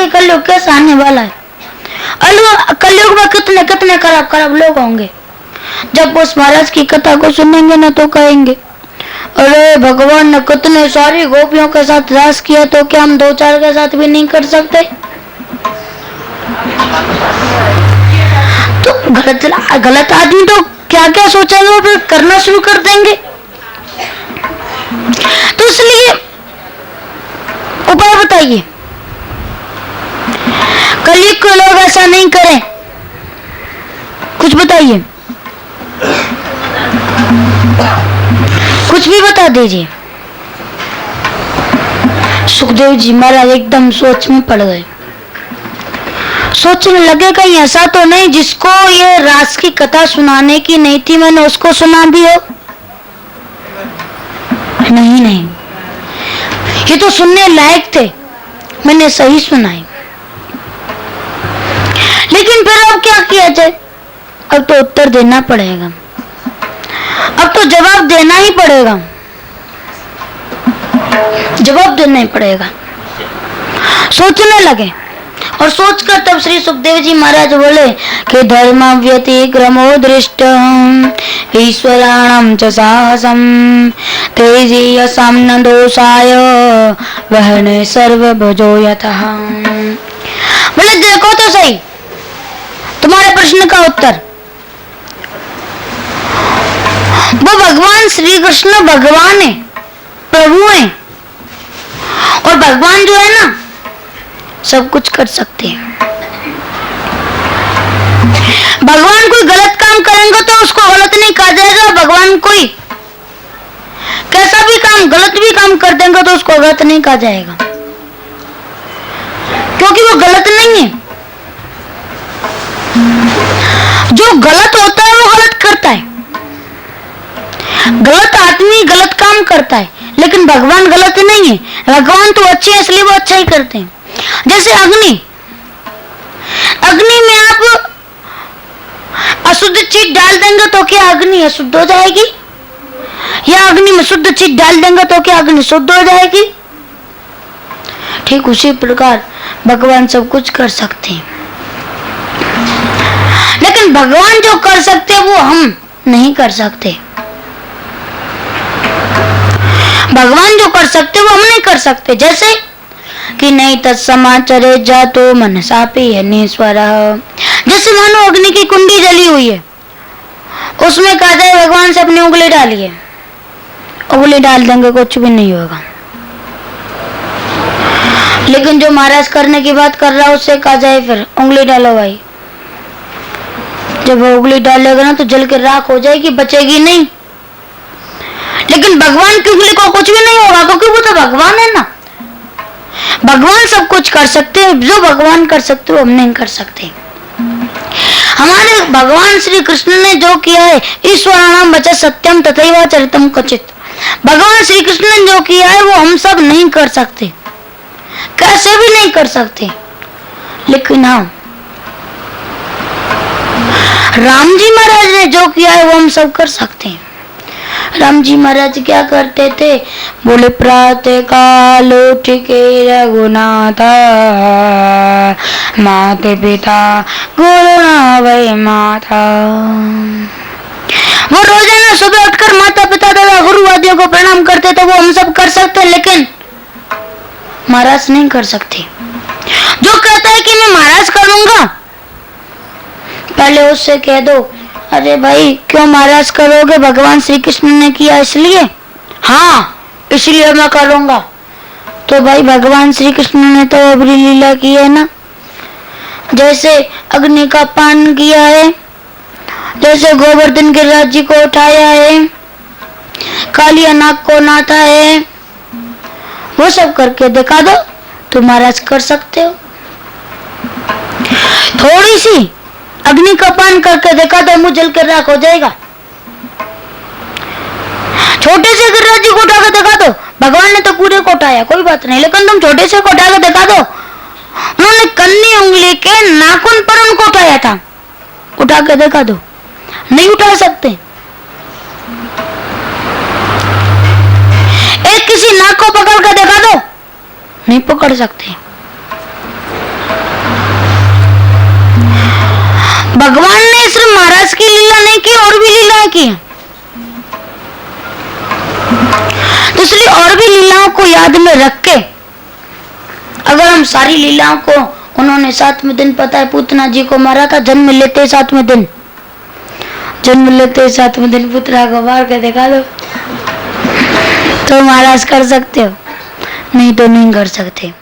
ये कलयुग कैसे आने वाला है। कलयुग में कितने कितने खराब खराब लोग होंगे। जब उस महाराज की कथा को सुनेंगे ना तो कहेंगे, अरे भगवान ने कितने सारी गोपियों के साथ रास किया, तो क्या हम 2-4 के साथ भी नहीं कर सकते? तो गलत आदमी तो क्या क्या सोचेंगे और फिर करना शुरू कर देंगे। तो इसलिए उपाय बताइए, कलयुग के लोग ऐसा नहीं करें, कुछ बताइए, कुछ भी बता दीजिए। सुखदेव जी महाराज एकदम सोच में पड़ गए। सोचने लगे कहीं ऐसा तो नहीं जिसको ये रास की कथा सुनाने की नहीं थी मैंने उसको सुना दी हो। नहीं नहीं, ये तो सुनने लायक थे, मैंने सही सुनाई। लेकिन फिर अब क्या किया जाए? अब तो उत्तर देना पड़ेगा, अब तो जवाब देना ही पड़ेगा, जवाब देना ही पड़ेगा। सोचने लगे और सोचकर तब श्री सुखदेव जी महाराज बोले कि धर्म व्यतिक्रमो दृष्ट ईश्वराणम च साहसम तेजीय सामन दोषाय वहने सर्वभुजो यतः। बोले देखो तो सही तुम्हारे प्रश्न का उत्तर। वो भगवान श्री कृष्ण भगवान है, प्रभु है, और भगवान जो है ना सब कुछ कर सकते हैं। भगवान कोई गलत काम करेंगे तो उसको गलत नहीं कहा जाएगा। भगवान कोई कैसा भी काम गलत भी काम कर देंगे तो उसको गलत नहीं कहा जाएगा, क्योंकि वो गलत नहीं है। जो गलत होता है वो गलत करता है, गलत आदमी गलत काम करता है, लेकिन भगवान गलत नहीं है। भगवान तो अच्छे हैं इसलिए वो अच्छा ही करते हैं। जैसे अग्नि, अग्नि में आप अशुद्ध चीज डाल देंगे तो क्या अग्नि अशुद्ध हो जाएगी? या अग्नि में शुद्ध चीज डाल देंगे तो क्या अग्नि शुद्ध हो जाएगी? ठीक उसी प्रकार भगवान सब कुछ कर सकते हैं, लेकिन भगवान जो कर सकते हैं वो हम नहीं कर सकते। भगवान जो कर सकते वो हम नहीं कर सकते। जैसे कि नहीं तत्समाचरे जातो मनसापि अनीश्वर। जैसे मानो अग्नि की कुंडी जली हुई है, उसमें कहा जाए भगवान से अपनी उंगली डालिए, उंगली डाल देंगे कुछ भी नहीं होगा। लेकिन जो महाराज करने की बात कर रहा है उससे कहा जाए फिर उंगली डालो भाई, जब वो उंगली डालेगा ना तो जल के राख हो जाएगी, बचेगी नहीं। लेकिन भगवान की उंगली को कुछ भी नहीं होगा, क्योंकि वो तो भगवान है ना। भगवान सब कुछ कर सकते हैं, जो भगवान कर सकते हो हम नहीं कर सकते। हमारे भगवान श्री कृष्ण ने जो किया है, ईश्वराणाम वचः सत्यम तथैव चरितम क्वचित्। भगवान श्री कृष्ण ने जो किया है वो हम सब नहीं कर सकते, कैसे भी नहीं कर सकते। लेकिन हाँ, राम जी महाराज ने जो किया है वो हम सब कर सकते हैं। राम जी महाराज क्या करते थे? बोले प्रातः काल उठ के रघुनाथा माते पिता गुरु वै माता। वो रोजाना सुबह उठकर माता पिता दादा गुरु आदियों को प्रणाम करते थे। वो हम सब कर सकते, लेकिन महाराज नहीं कर सकते। जो कहता है कि मैं महाराज करूंगा, पहले उससे कह दो, अरे भाई क्यों महाराज करोगे? भगवान श्री कृष्ण ने किया इसलिए। हाँ इसलिए मैं करूंगा। तो भाई भगवान श्री कृष्ण ने तो अबरी लीला की है ना, जैसे अग्नि का पान किया है, जैसे गोवर्धन गिरिराज जी को उठाया है, कालिया नाग को नाथा है, वो सब करके दिखा दो तो महाराज कर सकते हो। थोड़ी सी अग्नि का पान करके देखा तो मुंह जल कर राख हो जाएगा। छोटे से गिरिराज जी को उठा के देखा दो, भगवान ने तो पूरे को उठाया कोई बात नहीं, लेकिन तुम छोटे से को उठा के देखा दो। उन्होंने कन्नी उंगली के नाखून पर उनको उठाया था, उठा के देखा दो, नहीं उठा सकते। एक किसी नाक को पकड़ के देखा दो, नहीं पकड़ सकते। भगवान ने सिर्फ महाराज की लीला नहीं की, और भी लीलाएं की। तो इसलिए और भी लीलाओं को याद में रख के अगर हम सारी लीलाओं को, उन्होंने 7वें दिन पता है पूतना जी को मारा था, जन्म लेते 7वें दिन, जन्म लेते 7वें दिन पुत्रा को मार के दिखा दो तो महाराज कर सकते हो, नहीं तो नहीं कर सकते।